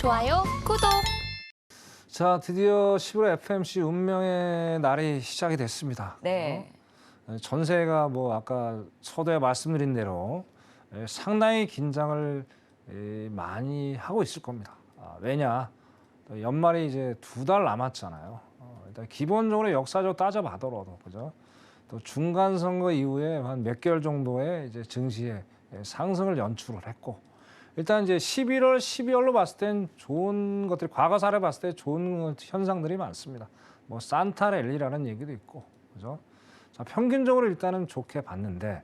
좋아요, 구독. 자, 드디어 11월 FMC 운명의 날이 시작이 됐습니다. 네. 전세가 뭐 아까 서두에 말씀드린 대로 상당히 긴장을 많이 하고 있을 겁니다. 왜냐, 또 연말이 이제 2달 남았잖아요. 일단 기본적으로 역사적으로 따져봐더라도 그죠? 또 중간 선거 이후에 한 몇 개월 정도의 이제 증시의 상승을 연출을 했고. 일단 이제 11월, 12월로 봤을 땐 좋은 것들이 과거 사례 봤을 때 좋은 현상들이 많습니다. 뭐 산타랠리라는 얘기도 있고, 그죠? 자, 평균적으로 일단은 좋게 봤는데,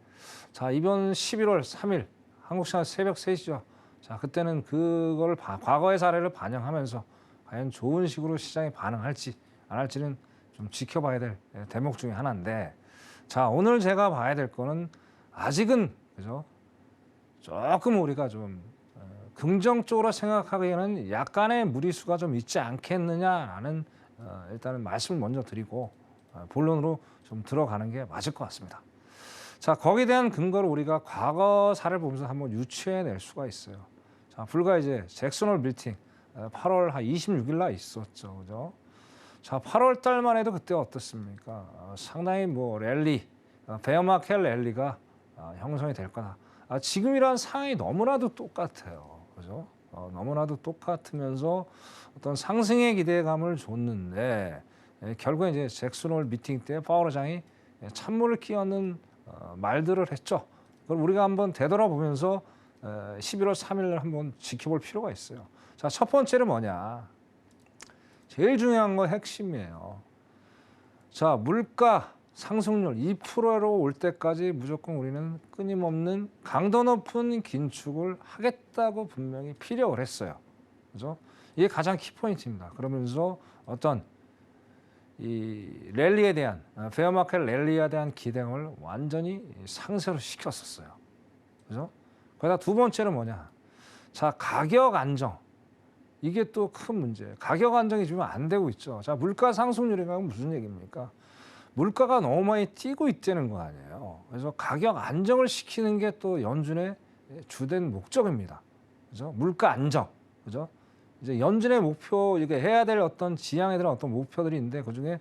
자, 이번 11월 3일 한국 시간 새벽 3시죠. 자, 그때는 그걸 과거의 사례를 반영하면서 과연 좋은 식으로 시장이 반응할지 안 할지는 좀 지켜봐야 될 대목 중에 하나인데, 자, 오늘 제가 봐야 될 거는 아직은 그죠? 조금 우리가 좀 긍정적으로 생각하기에는 약간의 무리수가 좀 있지 않겠느냐라는 일단은 말씀을 먼저 드리고 본론으로 좀 들어가는 게 맞을 것 같습니다. 자, 거기에 대한 근거를 우리가 과거 사례를 보면서 한번 유추해낼 수가 있어요. 자, 불과 이제 잭슨홀 밀팅 8월 한 26일 날 있었죠, 그죠? 자, 8월 달만 해도 그때 어떻습니까? 상당히 뭐 랠리, 베어마켓 랠리가 형성이 될 거다. 지금이란 상황이 너무나도 똑같아요. 그죠? 너무나도 똑같으면서 어떤 상승의 기대감을 줬는데 결국에 이제 잭슨홀 미팅 때 파월 의장이 찬물을 끼얹는 말들을 했죠. 그걸 우리가 한번 되돌아보면서 11월 3일을 한번 지켜볼 필요가 있어요. 자, 첫 번째는 뭐냐? 제일 중요한 건 핵심이에요. 자, 물가 상승률 2%로 올 때까지 무조건 우리는 끊임없는 강도 높은 긴축을 하겠다고 분명히 피력을 했어요. 그죠? 이게 가장 키포인트입니다. 그러면서 어떤 이 랠리에 대한 페어마켓 랠리에 대한 기대감을 완전히 상쇄로 시켰었어요. 그죠? 거기다 두 번째는 뭐냐? 자, 가격 안정. 이게 또 큰 문제예요. 가격 안정이 지금 안 되고 있죠. 자, 물가 상승률이가 무슨 얘기입니까? 물가가 너무 많이 뛰고 있다는 거 아니에요. 그래서 가격 안정을 시키는 게 또 연준의 주된 목적입니다. 그죠? 물가 안정. 그죠? 이제 연준의 목표, 이게 해야 될 어떤 지향에 대한 어떤 목표들이 있는데 그 중에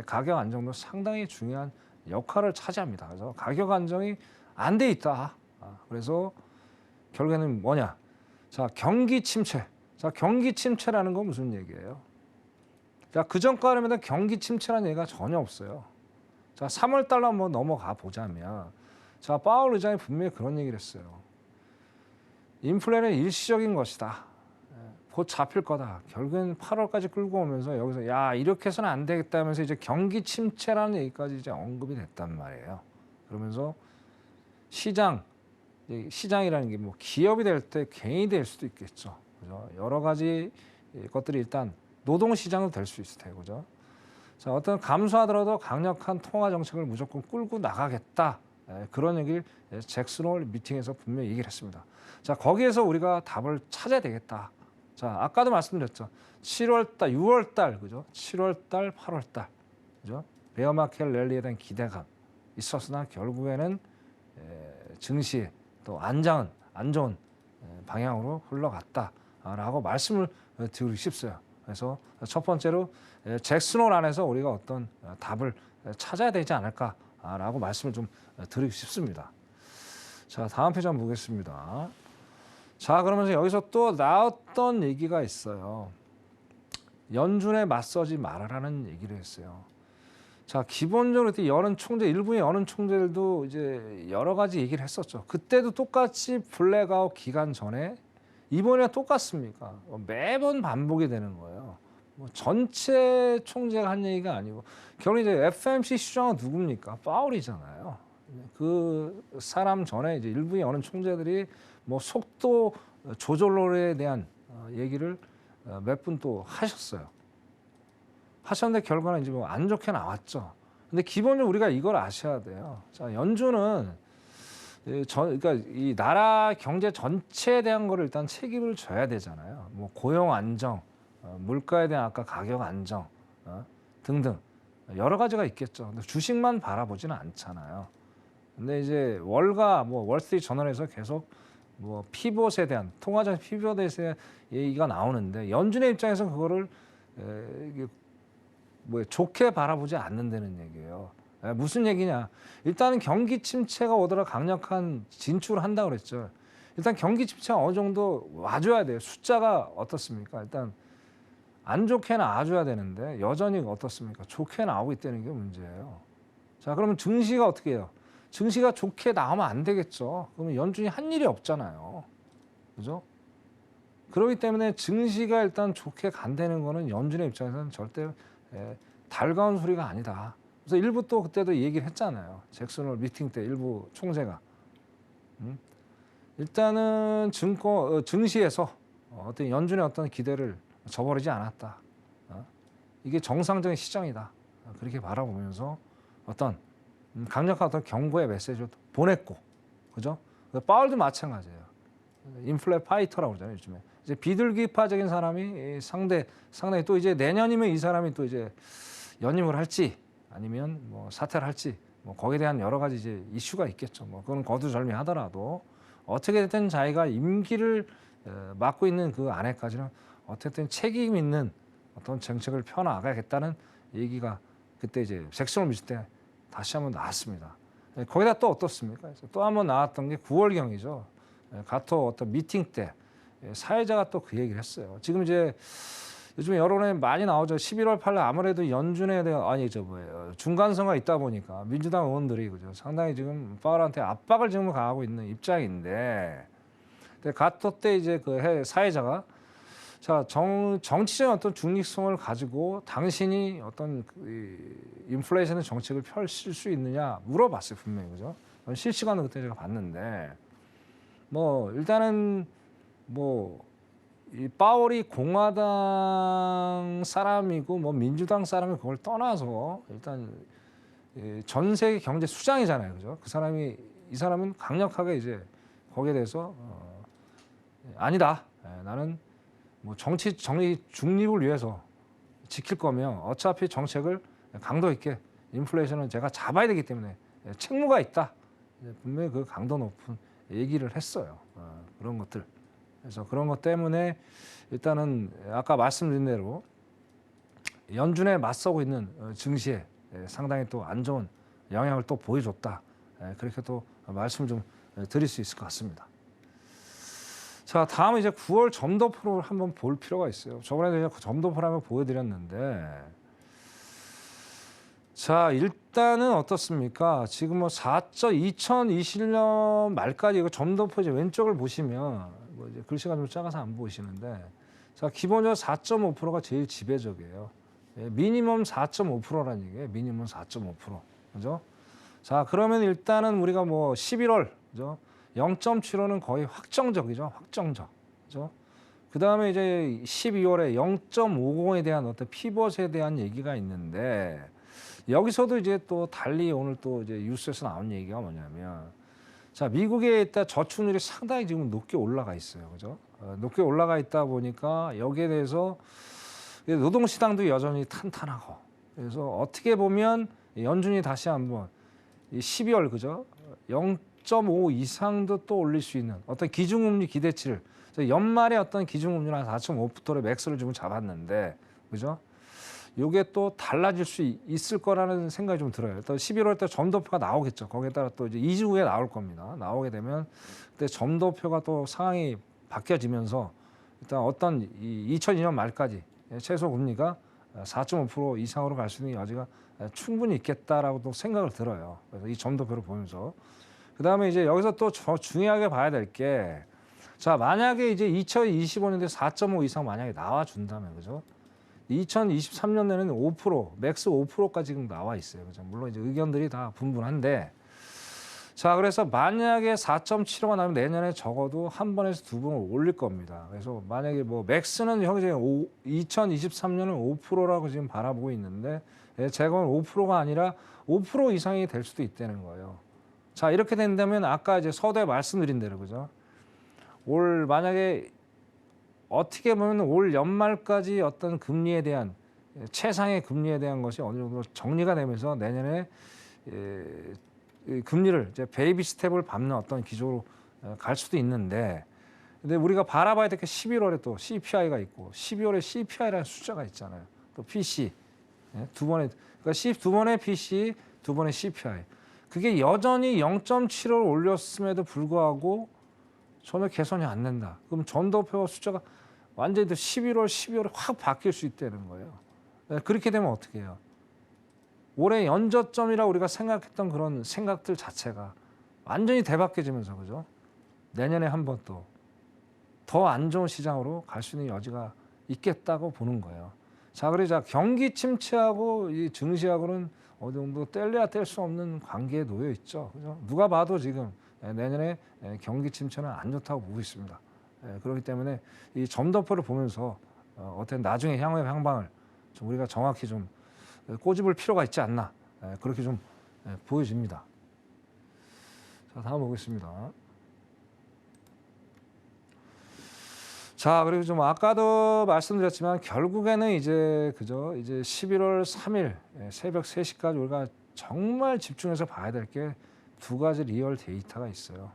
가격 안정도 상당히 중요한 역할을 차지합니다. 그래서 가격 안정이 안 돼 있다. 그래서 결국에는 뭐냐? 자, 경기 침체. 자, 경기 침체라는 건 무슨 얘기예요? 자, 그전과 하면 경기 침체라는 얘기가 전혀 없어요. 자, 3월 달로 한번 넘어가 보자면, 자, 파월 의장이 분명히 그런 얘기를 했어요. 인플레는 일시적인 것이다. 곧 잡힐 거다. 결국엔 8월까지 끌고 오면서 여기서 야, 이렇게 해서는 안 되겠다 하면서 이제 경기 침체라는 얘기까지 이제 언급이 됐단 말이에요. 그러면서 시장이라는 게 뭐 기업이 될 때 개인이 될 수도 있겠죠. 그죠? 여러 가지 것들이 일단 노동시장도 될 수 있을 테고, 그죠? 자, 어떤 감소하더라도 강력한 통화 정책을 무조건 끌고 나가겠다. 그런 얘기를 잭슨홀 미팅에서 분명히 얘기를 했습니다. 자, 거기에서 우리가 답을 찾아야 되겠다. 자, 아까도 말씀드렸죠. 7월 달, 6월 달, 그죠? 7월 달, 8월 달, 그죠? 베어마켓 랠리에 대한 기대감 있었으나 결국에는 증시 또 안 좋은 방향으로 흘러갔다라고 말씀을 드리고 싶어요. 그래서 첫 번째로 잭슨홀 안에서 우리가 어떤 답을 찾아야 되지 않을까라고 말씀을 좀 드리고 싶습니다. 자, 다음 페이지 한번 보겠습니다. 자, 그러면서 여기서 또 나왔던 얘기가 있어요. 연준에 맞서지 말아라는 얘기를 했어요. 자, 기본적으로 여론 총재, 일부의 여론 총재들도 이제 여러 가지 얘기를 했었죠. 그때도 똑같이 블랙아웃 기간 전에 이번에 똑같습니까? 매번 반복이 되는 거예요. 뭐 전체 총재가 한 얘기가 아니고 결국 이제 FMC 시장은 누굽니까? 파월이잖아요. 그 사람 전에 이제 일부의 어느 총재들이 뭐 속도 조절론에 대한 얘기를 몇 분 또 하셨는데 결과는 이제 뭐 안 좋게 나왔죠. 근데 기본적으로 우리가 이걸 아셔야 돼요. 자, 연준은 그러니까 이 나라 경제 전체에 대한 거를 일단 책임을 져야 되잖아요. 뭐 고용 안정, 물가에 대한 아까 가격 안정 등등 여러 가지가 있겠죠. 근데 주식만 바라보지는 않잖아요. 근데 이제 월가 뭐 월스트리트 저널에서 계속 뭐 피벗에 대한 통화적 피벗에 대한 얘기가 나오는데 연준의 입장에서는 그거를 이게 뭐 좋게 바라보지 않는다는 얘기예요. 무슨 얘기냐? 일단은 경기 침체가 오더라 강력한 진출을 한다 그랬죠. 일단 경기 침체가 어느 정도 와줘야 돼요. 숫자가 어떻습니까? 일단 안 좋게 나와줘야 되는데 여전히 어떻습니까? 좋게 나오고 있다는 게 문제예요. 자, 그러면 증시가 어떻게 해요? 증시가 좋게 나오면 안 되겠죠. 그러면 연준이 한 일이 없잖아요. 그죠? 그렇기 때문에 증시가 일단 좋게 간다는 거는 연준의 입장에서는 절대 달가운 소리가 아니다. 그래서 일부 또 그때도 얘기를 했잖아요. 잭슨 홀 미팅 때 일부 총재가. 일단은 증시에서 어떤 연준의 어떤 기대를 저버리지 않았다. 이게 정상적인 시장이다. 그렇게 바라보면서 어떤 강력한 어떤 경고의 메시지를 보냈고, 그죠? 파월도 마찬가지예요. 인플레 파이터라고 그러잖아요, 요즘에. 이제 비둘기파적인 사람이 상당히 또 이제 내년이면 이 사람이 또 이제 연임을 할지 아니면 뭐 사퇴를 할지 뭐 거기에 대한 여러 가지 이제 이슈가 있겠죠. 뭐 그건 거두절미하더라도 어떻게 됐든 자기가 임기를 맡고 있는 그 안에까지는 어쨌든 책임 있는 어떤 정책을 펴나가겠다는 얘기가 그때 이제 잭슨 홀 미팅 때 다시 한번 나왔습니다. 거기다 또 어떻습니까? 또 한번 나왔던 게 9월경이죠. 가토 어떤 미팅 때 사회자가 또 그 얘기를 했어요. 지금 이제 요즘에 여론에 많이 나오죠. 11월 8일 아무래도 연준에 대한 중간선거가 있다 보니까 민주당 의원들이 그죠 상당히 지금 파월한테 압박을 지금 가하고 있는 입장인데, 가토 때 이제 그 사회자가 자 정치적인 어떤 중립성을 가지고 당신이 어떤 인플레이션 정책을 펼칠 수 있느냐 물어봤어요 분명히 그죠. 실시간으로 그때 제가 봤는데 뭐 일단은 뭐 이 파월이 공화당 사람이고 뭐 민주당 사람이 그걸 떠나서 일단 전 세계 경제 수장이잖아요, 그죠? 이 사람은 강력하게 이제 거기에 대해서 아니다. 나는 뭐 정치 중립을 위해서 지킬 거면 어차피 정책을 강도 있게 인플레이션은 제가 잡아야 되기 때문에 책무가 있다. 분명히 그 강도 높은 얘기를 했어요. 그런 것들. 그래서 그런 것 때문에 일단은 아까 말씀드린 대로 연준에 맞서고 있는 증시에 상당히 또 안 좋은 영향을 또 보여줬다. 그렇게 또 말씀을 좀 드릴 수 있을 것 같습니다. 자, 다음은 이제 9월 점도표를 한번 볼 필요가 있어요. 저번에도 이제 점도표를 한번 보여드렸는데, 자, 일단은 어떻습니까? 지금 뭐 2020년 말까지 이거 점도표 이제 왼쪽을 보시면 뭐 이제 글씨가 좀 작아서 안 보이시는데, 자, 기본적으로 4.5%가 제일 지배적이에요. 미니멈 4.5%라는 얘기예요. 미니멈 4.5%. 그죠? 자, 그러면 일단은 우리가 뭐 11월, 그죠? 0.75는 거의 확정적이죠. 확정적. 그죠? 그 다음에 이제 12월에 0.50에 대한 어떤 피벗에 대한 얘기가 있는데, 여기서도 이제 또 달리 오늘 또 이제 뉴스에서 나온 얘기가 뭐냐면, 자, 미국에 있다 저축률이 상당히 지금 높게 올라가 있어요. 그죠? 높게 올라가 있다 보니까 여기에 대해서 노동시장도 여전히 탄탄하고, 그래서 어떻게 보면 연준이 다시 한번 12월, 그죠? 0.5 이상도 또 올릴 수 있는 어떤 기준금리 기대치를, 연말에 어떤 기준금리는 4.5%의 맥스를 좀 잡았는데, 그죠? 요게 또 달라질 수 있을 거라는 생각이 좀 들어요. 또 11월 때 점도표가 나오겠죠. 거기에 따라 또 이제 2주 후에 나올 겁니다. 나오게 되면 그때 점도표가 또 상황이 바뀌어지면서 일단 어떤 2002년 말까지 최소 금리가 4.5% 이상으로 갈 수 있는 여지가 충분히 있겠다라고 또 생각을 들어요. 그래서 이 점도표를 보면서 그 다음에 이제 여기서 또 중요하게 봐야 될 게, 자, 만약에 이제 2025년도에 4.5 이상 만약에 나와준다면, 그죠? 2023년에는 5%, 맥스 5%까지 지금 나와 있어요. 그죠? 물론 이제 의견들이 다 분분한데, 자, 그래서 만약에 4.75가 나면 내년에 적어도 한 번에서 두 번을 올릴 겁니다. 그래서 만약에 뭐 맥스는 형이 2023년은 5%라고 지금 바라보고 있는데, 제건 5%가 아니라 5% 이상이 될 수도 있다는 거예요. 자, 이렇게 된다면 아까 이제 서두에 말씀드린 대로, 그죠? 올 만약에 어떻게 보면 올 연말까지 어떤 금리에 대한 최상의 금리에 대한 것이 어느 정도 정리가 되면서 내년에 금리를 이제 베이비 스텝을 밟는 어떤 기조로 갈 수도 있는데, 근데 우리가 바라봐야 될 게 11월에 또 CPI가 있고 12월에 CPI라는 숫자가 있잖아요. 또 PC 두 번의 그러니까 두 번의 PC, 두 번의 CPI. 그게 여전히 0.7을 올렸음에도 불구하고 전혀 개선이 안 된다. 그럼 전도표 숫자가 완전히 11월, 12월에 확 바뀔 수 있다는 거예요. 그렇게 되면 어떻게 해요? 올해 연저점이라고 우리가 생각했던 그런 생각들 자체가 완전히 대박해지면서 그죠? 내년에 한 번 또 더 안 좋은 시장으로 갈 수 있는 여지가 있겠다고 보는 거예요. 자, 그러자 경기 침체하고 이 증시하고는 어느 정도 뗄래야 뗄 수 없는 관계에 놓여 있죠. 그죠? 누가 봐도 지금 내년에 경기 침체는 안 좋다고 보고 있습니다. 그렇기 때문에 이 점도표를 보면서 어떤 나중에 향후의 향방을 좀 우리가 정확히 좀 꼬집을 필요가 있지 않나 그렇게 좀 보여집니다. 자, 다음 보겠습니다. 자, 그리고 좀 아까도 말씀드렸지만 결국에는 이제 그죠? 이제 11월 3일 새벽 3시까지 우리가 정말 집중해서 봐야 될 게 두 가지 리얼 데이터가 있어요.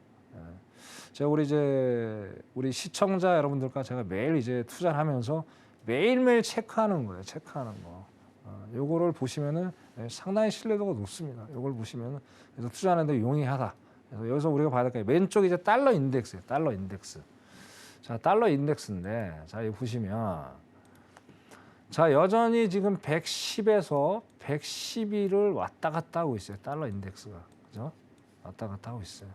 제가 우리 시청자 여러분들과 제가 매일 이제 투자를 하면서 매일매일 체크하는 거예요. 체크하는 거. 요거를 보시면은 상당히 신뢰도가 높습니다. 요걸 보시면은 그래서 투자하는데 용이하다. 그래서 여기서 우리가 봐야 될 게 왼쪽 이제 달러 인덱스예요. 달러 인덱스. 자, 달러 인덱스인데 자, 여기 보시면 자, 여전히 지금 110에서 112를 왔다 갔다 하고 있어요. 달러 인덱스가. 그죠? 왔다 갔다 하고 있어요.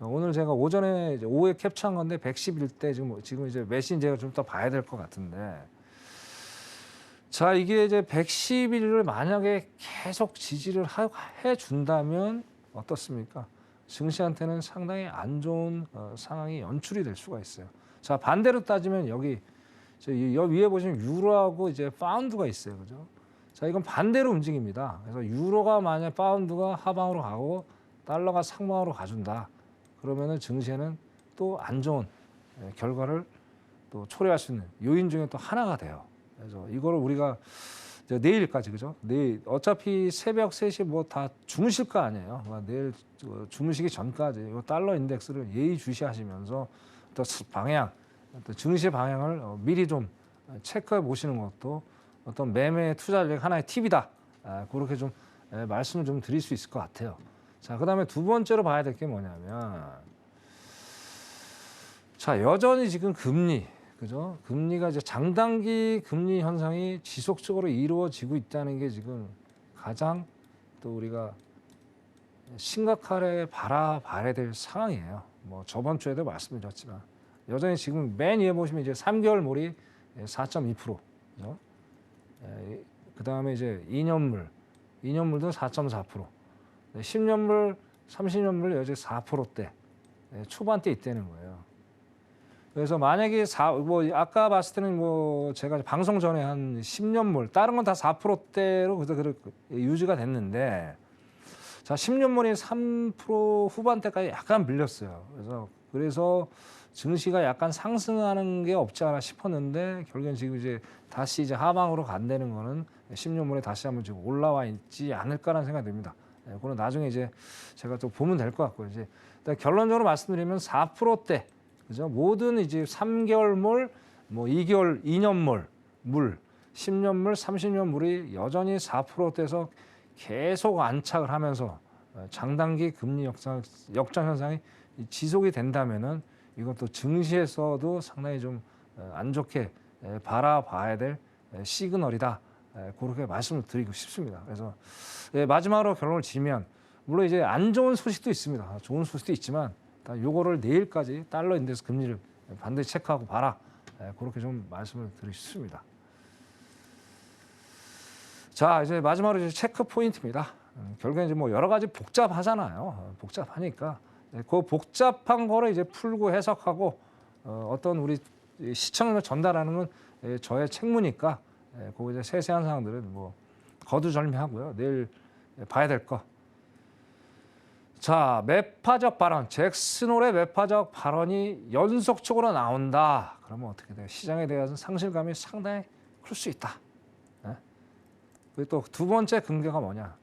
오늘 제가 오전에 오후에 캡처한 건데 111대 지금 이제 메신저가 좀 더 봐야 될 것 같은데 자, 이게 이제 111을 만약에 계속 지지를 해 준다면 어떻습니까? 증시한테는 상당히 안 좋은 상황이 연출이 될 수가 있어요. 자, 반대로 따지면 여기 위에 보시면 유로하고 이제 파운드가 있어요. 그죠? 자, 이건 반대로 움직입니다. 그래서 유로가 만약 파운드가 하방으로 가고 달러가 상방으로 가준다. 그러면은 증시에는 또 안 좋은 결과를 또 초래할 수 있는 요인 중에 또 하나가 돼요. 그래서 이거를 우리가 내일까지 그죠? 내일 어차피 새벽 3시 뭐 다 주무실 거 아니에요. 내일 주무시기 전까지 이 달러 인덱스를 예의주시하시면서 또 방향, 또 증시 방향을 미리 좀 체크해 보시는 것도 어떤 매매 투자력 하나의 팁이다. 그렇게 좀 말씀을 좀 드릴 수 있을 것 같아요. 자, 그다음에 두 번째로 봐야 될 게 뭐냐면 자, 여전히 지금 금리 그죠? 금리가 이제 장단기 금리 현상이 지속적으로 이루어지고 있다는 게 지금 가장 또 우리가 심각하게 바라봐야 될 상황이에요. 뭐 저번 주에도 말씀드렸지만 여전히 지금 맨 위에 보시면 이제 3개월물이 4.2%, 그죠? 그다음에 이제 2년물도 4.4%, 10년물, 30년물 여전히 4%대 초반대 있다는 거예요. 그래서 만약에 뭐 아까 봤을 때는 뭐 제가 방송 전에 한 10년물 다른 건 다 4%대로 유지가 됐는데 자 10년물이 3% 후반대까지 약간 밀렸어요. 그래서 증시가 약간 상승하는 게 없지 않아 싶었는데 결국엔 지금 이제 다시 이제 하방으로 간다는 거는 10년물에 다시 한번 지금 올라와 있지 않을까라는 생각이 듭니다. 그건 나중에 이제 제가 또 보면 될 것 같고요. 이제 결론적으로 말씀드리면 4%대 그죠? 모든 이제 3개월물, 뭐 2년물, 10년물, 30년물이 여전히 4%대에서 계속 안착을 하면서 장단기 금리 역전 현상이 지속이 된다면은 이것도 증시에서도 상당히 좀 안 좋게 바라봐야 될 시그널이다. 그렇게 말씀을 드리고 싶습니다. 그래서 마지막으로 결론을 지면 물론 이제 안 좋은 소식도 있습니다. 좋은 소식도 있지만 요거를 내일까지 달러 인덱스 금리를 반드시 체크하고 봐라. 그렇게 좀 말씀을 드리고 싶습니다. 자, 이제 마지막으로 이제 체크 포인트입니다. 결국엔 이제 뭐 여러 가지 복잡하잖아요. 복잡하니까 그 복잡한 거를 이제 풀고 해석하고 어떤 우리 시청을 전달하는 건 저의 책무니까 그 이제 세세한 사항들은 뭐 거두절미하고요. 내일 봐야 될 거. 자, 매파적 발언, 잭슨홀의 매파적 발언이 연속적으로 나온다. 그러면 어떻게 돼요? 시장에 대해서 상실감이 상당히 클 수 있다. 그리고 또 두 번째 근거가 뭐냐?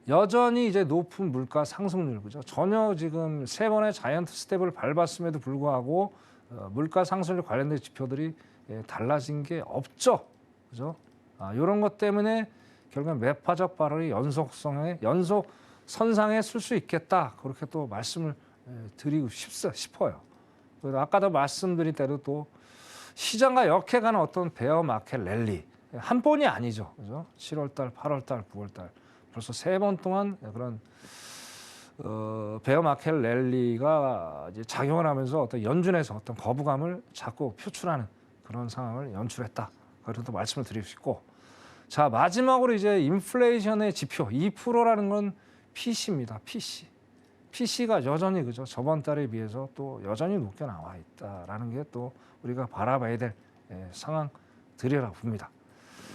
여전히 이제 높은 물가 상승률, 그죠? 전혀 지금 세 번의 자이언트 스텝을 밟았음에도 불구하고 물가 상승률 관련된 지표들이 달라진 게 없죠, 그죠? 이런 것 때문에 결국 매파적 발언이 연속 선상에 쓸 수 있겠다, 그렇게 또 말씀을 드리고 싶어요. 그래서 아까도 말씀드린 대로 또 시장과 역행하는 어떤 베어 마켓 랠리 한 번이 아니죠, 그죠? 7월달, 8월달, 9월달 벌써 3번 동안 그런 베어 마켓 랠리가 이제 작용을 하면서 어떤 연준에서 어떤 거부감을 자꾸 표출하는 그런 상황을 연출했다. 그래도 말씀을 드리고 싶고, 자 마지막으로 이제 인플레이션의 지표 2%라는 건 PC입니다. PC가 여전히 그죠? 저번 달에 비해서 또 여전히 높게 나와 있다라는 게 또 우리가 바라봐야 될 상황들이라고 봅니다.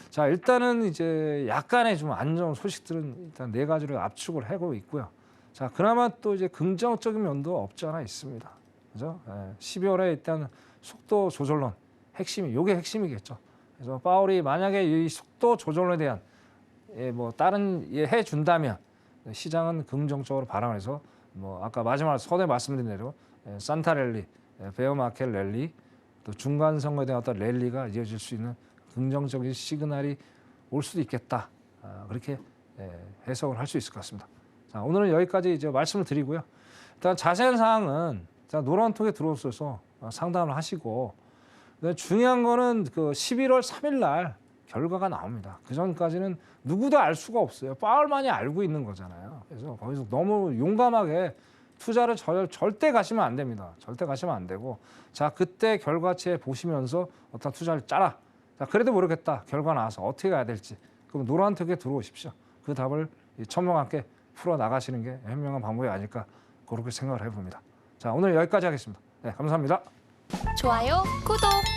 자 일단은 이제 약간의 좀 안 좋은 소식들은 일단 4가지를 압축을 하고 있고요. 자 그나마 또 이제 긍정적인 면도 없지 않아 있습니다. 그죠? 12월에 일단 속도 조절론 요게 핵심이겠죠. 그래서 파월이 만약에 이 속도 조절론에 대한 뭐 다른 해준다면 시장은 긍정적으로 반응해서 뭐 아까 마지막으로 서두에 말씀드린 대로 산타 랠리, 베어 마켓 랠리, 또 중간 선거에 대한 어떤 랠리가 이어질 수 있는 긍정적인 시그널이 올 수도 있겠다. 그렇게 해석을 할 수 있을 것 같습니다. 자, 오늘은 여기까지 이제 말씀을 드리고요. 일단 자세한 사항은 노란톡에 들어오셔서 상담을 하시고, 중요한 거는 그 11월 3일 날 결과가 나옵니다. 그 전까지는 누구도 알 수가 없어요. 파월만이 알고 있는 거잖아요. 그래서 거기서 너무 용감하게 투자를 절대 가시면 안 됩니다. 절대 가시면 안 되고, 자 그때 결과치에 보시면서 어떤 투자를 짜라. 자 그래도 모르겠다. 결과 나와서 어떻게 가야 될지. 그럼 노란톡에 들어오십시오. 그 답을 천명함께 풀어 나가시는 게 현명한 방법이 아닐까 그렇게 생각을 해봅니다. 자 오늘 여기까지 하겠습니다. 네, 감사합니다. 좋아요, 구독.